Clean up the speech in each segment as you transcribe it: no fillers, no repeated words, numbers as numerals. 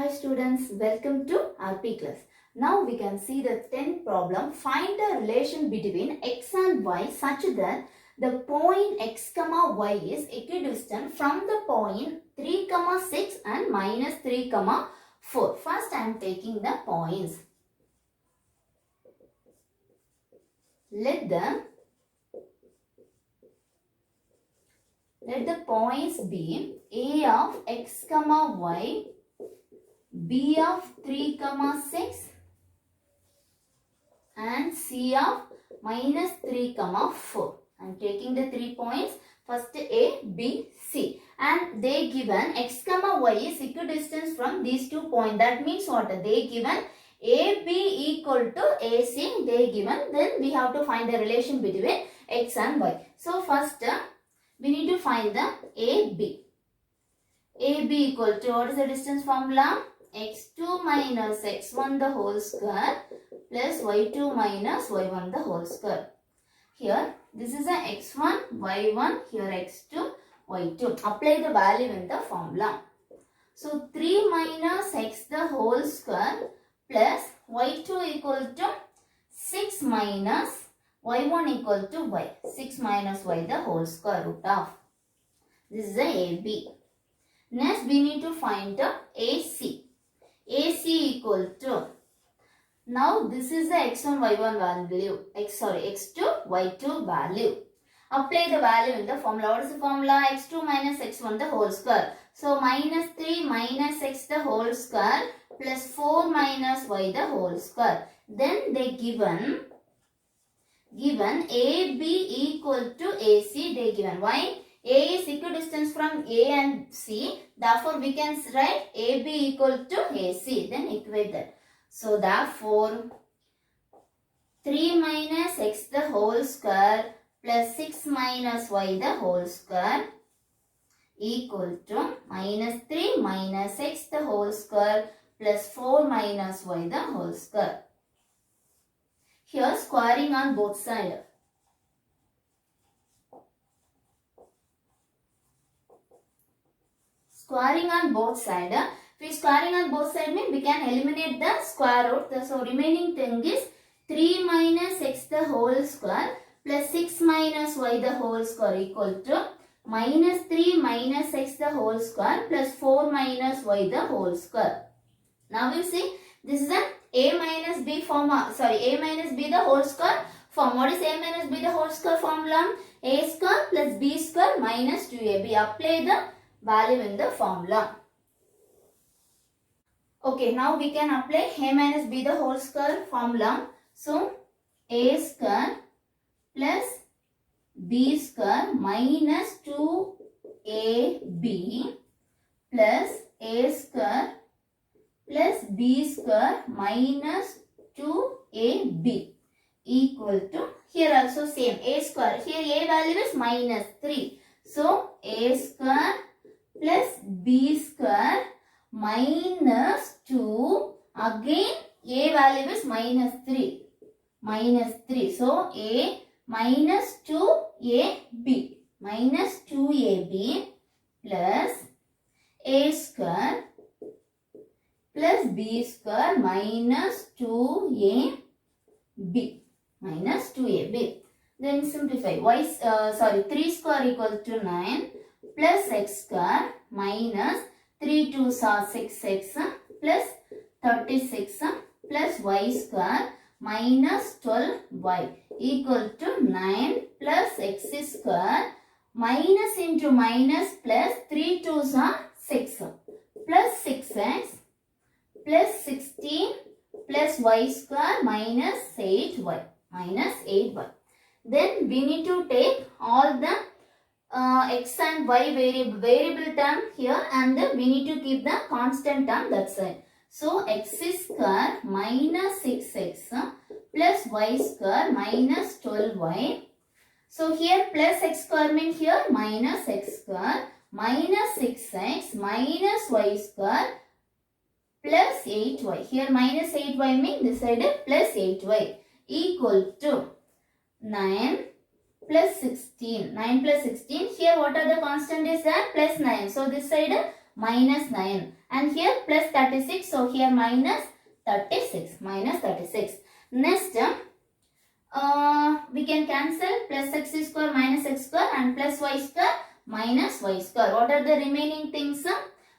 Hi students, welcome to RP class. Now we can see the 10th problem. Find the relation between x and y such that the point x comma y is equidistant from the point 3 comma 6 and minus 3 comma 4. First I am taking the points. Let the points be a of x comma y, b of 3 comma 6 and c of minus 3 comma 4. I am taking the 3 points. First a, b, c, and they given x comma y is equidistant from these 2 points. That means what? They given a, b equal to ac. They given, then we have to find the relation between x and y. So first we need to find the a, b. a, b equal to, what is the distance formula? x2 minus x1 the whole square plus y2 minus y1 the whole square. Here this is a x1, y1, here x2, y2. Apply the value in the formula. So 3 minus x the whole square plus y2 equal to 6 minus y1 equal to y. 6 minus y the whole square root of. This is the AB. Next we need to find the AC. AC equal to, now this is the x1 y1 value, x2 y2 value. Apply the value in the formula. What is the formula? x2 minus x1 the whole square. So minus 3 minus x the whole square plus 4 minus y the whole square. Then they given AB equal to AC. They given why? A is equidistant from A and C. Therefore, we can write AB equal to AC. Then equate that. So, therefore, 3 minus x the whole square plus 6 minus y the whole square equal to minus 3 minus x the whole square plus 4 minus y the whole square. Here, squaring on both sides. Squaring on both sides. If we squaring on both sides means we can eliminate the square root. So remaining thing is 3 minus x the whole square plus 6 minus y the whole square equal to minus 3 minus x the whole square plus 4 minus y the whole square. Now you see this is a minus b form. A minus b the whole square form. What is a minus b the whole square formula? A square plus b square minus 2ab. Apply the value in the formula. Okay, now we can apply a minus b the whole square formula. So, a square plus b square minus 2ab plus a square plus b square minus 2ab equal to, here also same, a square. Here a value is minus 3. So, a square plus b square minus 2, again a value is minus 3. So a minus 2ab minus 2ab plus a square plus b square minus 2ab. Then simplify. 3 square equal to 9 plus x square minus 3 2s are 6x plus 36 plus y square minus 12y equal to 9 plus x square minus into minus plus 3 2s are 6 plus 6x plus 16 plus y square minus 8y. Then we need to take all the x and y variable term here, and we need to keep the constant term that side. So x square minus 6x plus y square minus 12y. So here plus x square means here minus x square minus 6x minus y square plus 8y. Here minus 8y means this side plus 8y equal to 9 plus 16. 9 plus 16. Here what are the constant is there? Plus 9. So this side minus 9. and here plus 36. So here minus 36. Minus 36. Next, we can cancel plus x square minus x square and plus y square minus y square. What are the remaining things?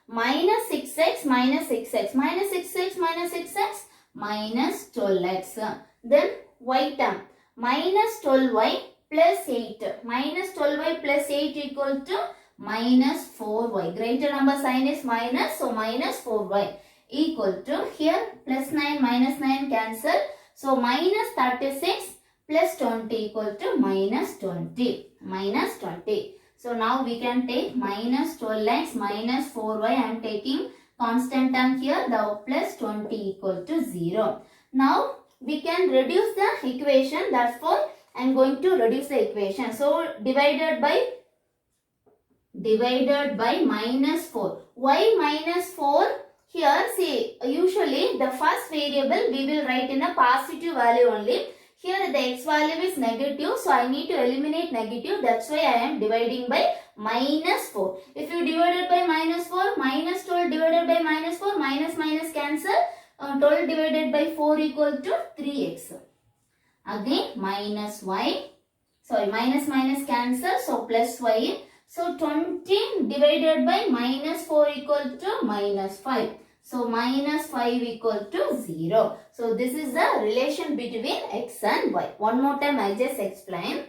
Minus 6x minus 6x minus 6x minus 6x minus 12x. Then y term minus 12y plus 8. Minus 12y plus 8 equal to minus 4y. Greater number sign is minus, so minus 4y equal to here plus 9 minus 9 cancel. So minus 36 plus 20 equal to minus 20. Minus 20. So now we can take minus 12x minus 4y. I am taking constant term here, the plus 20 equal to 0. Now we can reduce the equation. Therefore I am going to reduce the equation. So divided by minus 4. Why minus 4? Here see, usually the first variable we will write in a positive value only. Here the x value is negative, so I need to eliminate negative. That's why I am dividing by minus 4. If you divided by minus 4, minus 12 divided by minus 4, minus minus cancel. 12 divided by 4 equal to 3x. Again minus y. Sorry, minus minus cancel, so plus y. So 20 divided by minus 4 equal to minus 5. So minus 5 equal to 0. So this is the relation between x and y. One more time I just explain.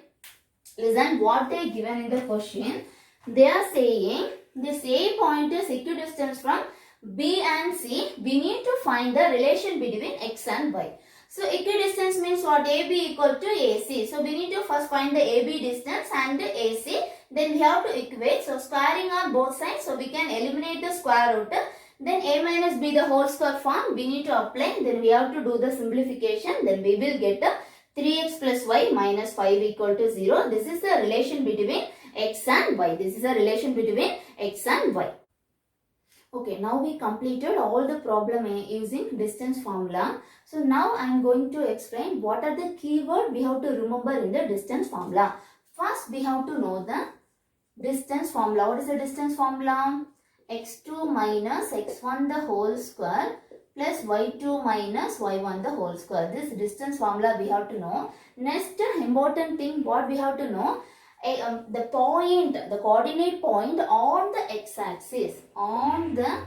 Listen what they given in the question. They are saying this A point is equidistant from B and C. We need to find the relation between x and y. So equidistance means what? AB equal to AC. So we need to first find the AB distance and the AC. Then we have to equate. So squaring on both sides. So we can eliminate the square root. Then a minus b the whole square form we need to apply. Then we have to do the simplification. Then we will get 3x plus y minus 5 equal to 0. This is the relation between x and y. This is the relation between x and y. Okay, now we completed all the problem using distance formula. So now I am going to explain what are the keyword we have to remember in the distance formula. First we have to know the distance formula. What is the distance formula? X2 minus x1 the whole square plus y2 minus y1 the whole square. This distance formula we have to know. Next important thing what we have to know, the point, the coordinate point on the x-axis. On the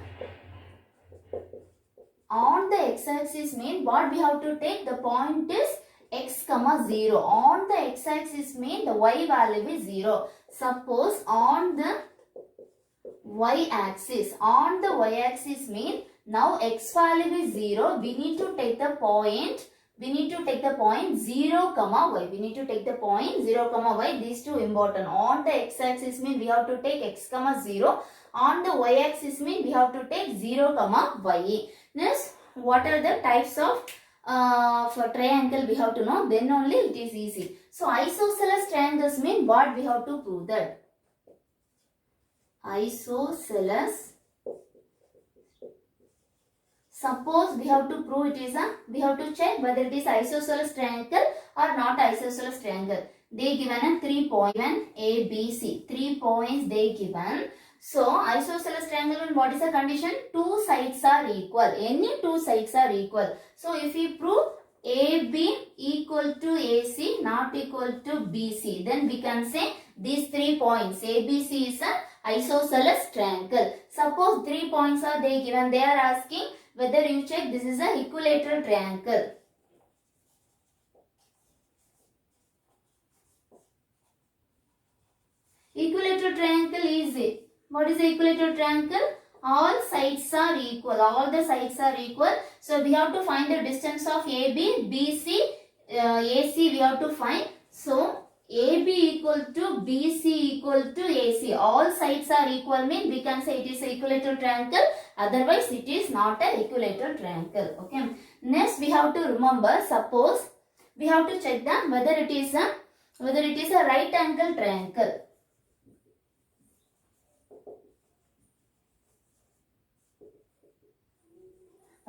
x-axis mean what we have to take? The point is x comma 0. On the x-axis mean the y value is 0. Suppose on the y-axis. On the y-axis mean now x value is 0. We need to take the point. 0 comma y. We need to take the point 0 comma y. These two important. On the x-axis mean we have to take x comma 0. On the y-axis mean we have to take 0 comma y. Next, what are the types of for triangle we have to know. Then only it is easy. So isosceles triangles mean what we have to prove that. Isosceles. Suppose we have to prove it is we have to check whether it is isosceles triangle or not isosceles triangle. They given a 3 points, given A, B, C. 3 points they given. So isosceles triangle, and what is the condition? Two sides are equal. Any two sides are equal. So if we prove AB equal to AC not equal to BC, then we can say these 3 points ABC is a isosceles triangle. Suppose 3 points are they given. They are asking whether you check this is a equilateral triangle. Equilateral triangle is it? What is the equilateral triangle? All sides are equal. All the sides are equal. So we have to find the distance of AB, BC, AC we have to find. So AB equal to BC equal to AC. All sides are equal mean we can say it is a equilateral triangle. Otherwise it is not a equilateral triangle. Okay. Next we have to remember, suppose we have to check whether it is a right angle triangle.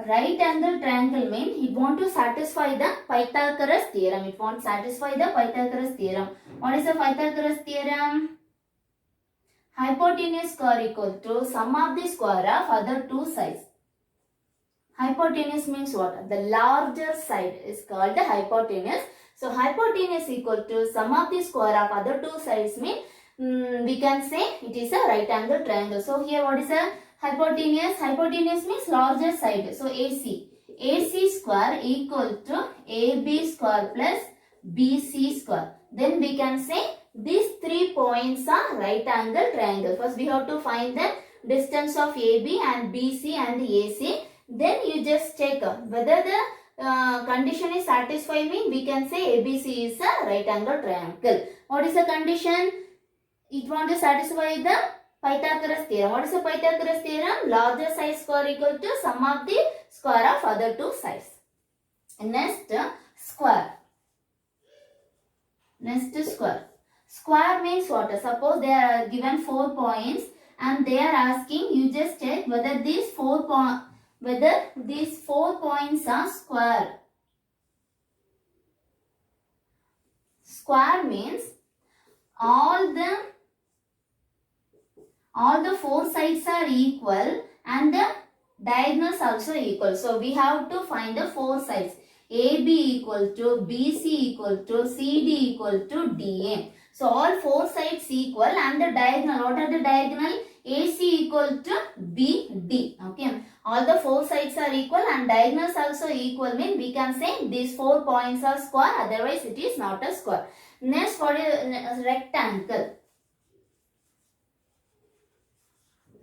Right angle triangle mean it want to satisfy the Pythagoras theorem. It wants to satisfy the Pythagoras theorem. What is the Pythagoras theorem? hypotenuse square equal to sum of the square of other two sides. Hypotenuse means what? The larger side is called the hypotenuse. So hypotenuse equal to sum of the square of other two sides means we can say it is a right angle triangle. So here what is a hypotenuse? Hypotenuse means larger side. So AC. AC square equal to AB square plus BC square. Then we can say these 3 points are right angle triangle. First we have to find the distance of AB and BC and AC. Then you just check whether the condition is satisfied, mean we can say ABC is a right angle triangle. What is the condition? It want to satisfy the Pythagoras theorem. What is the Pythagoras theorem? Larger side square equal to sum of the square of other two sides. Next, square. Next, square. Square means what? Suppose they are given 4 points and they are asking you just check whether these 4 points are square. Square means all the 4 sides are equal and the diagonals also equal. So we have to find the 4 sides. AB equal to BC equal to CD equal to DA. So all 4 sides equal and the diagonal. What are the diagonal? AC equal to BD. Okay. All the 4 sides are equal and diagonals also equal, mean we can say these 4 points are square, otherwise it is not a square. Next, what is rectangle?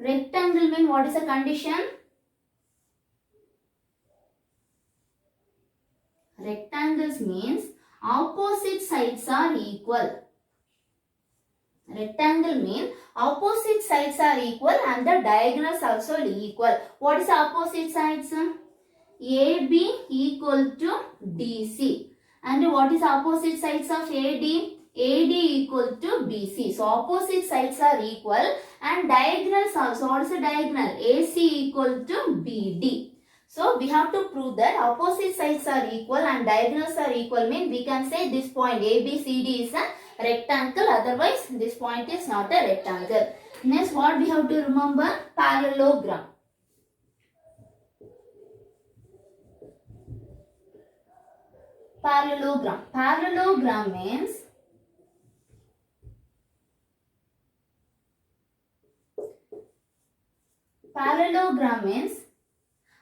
Rectangle mean what is the condition? Rectangles means opposite sides are equal. Rectangle means opposite sides are equal and the diagonals also equal. What is the opposite sides? AB equal to DC. And what is opposite sides of AD? AD equal to BC. So opposite sides are equal and diagonals also. What is the diagonal? AC equal to BD. So we have to prove that opposite sides are equal and diagonals are equal, mean we can say this point ABCD is a rectangle, otherwise this point is not a rectangle. Next, what we have to remember? Parallelogram. Parallelogram. Parallelogram means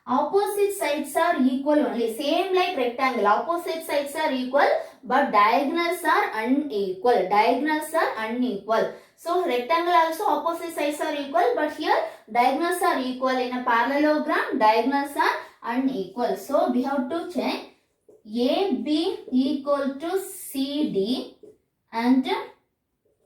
opposite sides are equal only, same like rectangle. Opposite sides are equal but diagonals are unequal. Diagonals are unequal. So rectangle also opposite sides are equal, but here diagonals are equal. In a parallelogram, diagonals are unequal. So we have to check AB equal to CD and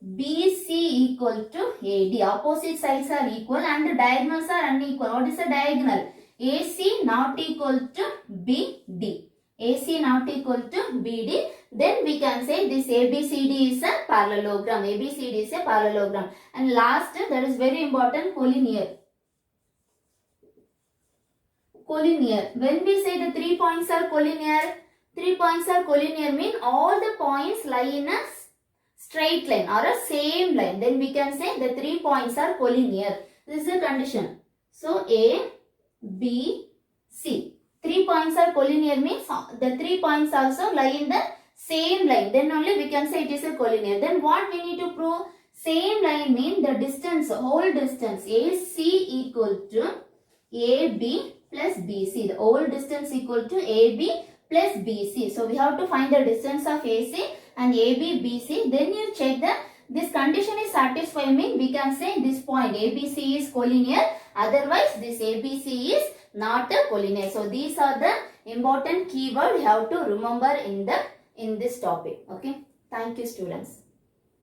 BC equal to AD. Opposite sides are equal and the diagonals are unequal. What is the diagonal? AC not equal to BD. AC not equal to BD. Then we can say this ABCD is a parallelogram. ABCD is a parallelogram. And last, that is very important, collinear. Collinear. When we say the 3 points are collinear, 3 points are collinear mean all the points lie in a straight line or a same line. Then we can say the 3 points are collinear. This is the condition. So A, B, C. 3 points are collinear means the 3 points also lie in the same line. Then only we can say it is a collinear. Then what we need to prove? Same line mean the distance, whole distance AC equal to AB plus BC. The whole distance equal to AB plus BC. So we have to find the distance of AC and AB, BC. Then you check that this condition is satisfied, mean we can say this point ABC is collinear. Otherwise this ABC is not a collinear. So these are the important keyword you have to remember in this topic. Okay. Thank you, students.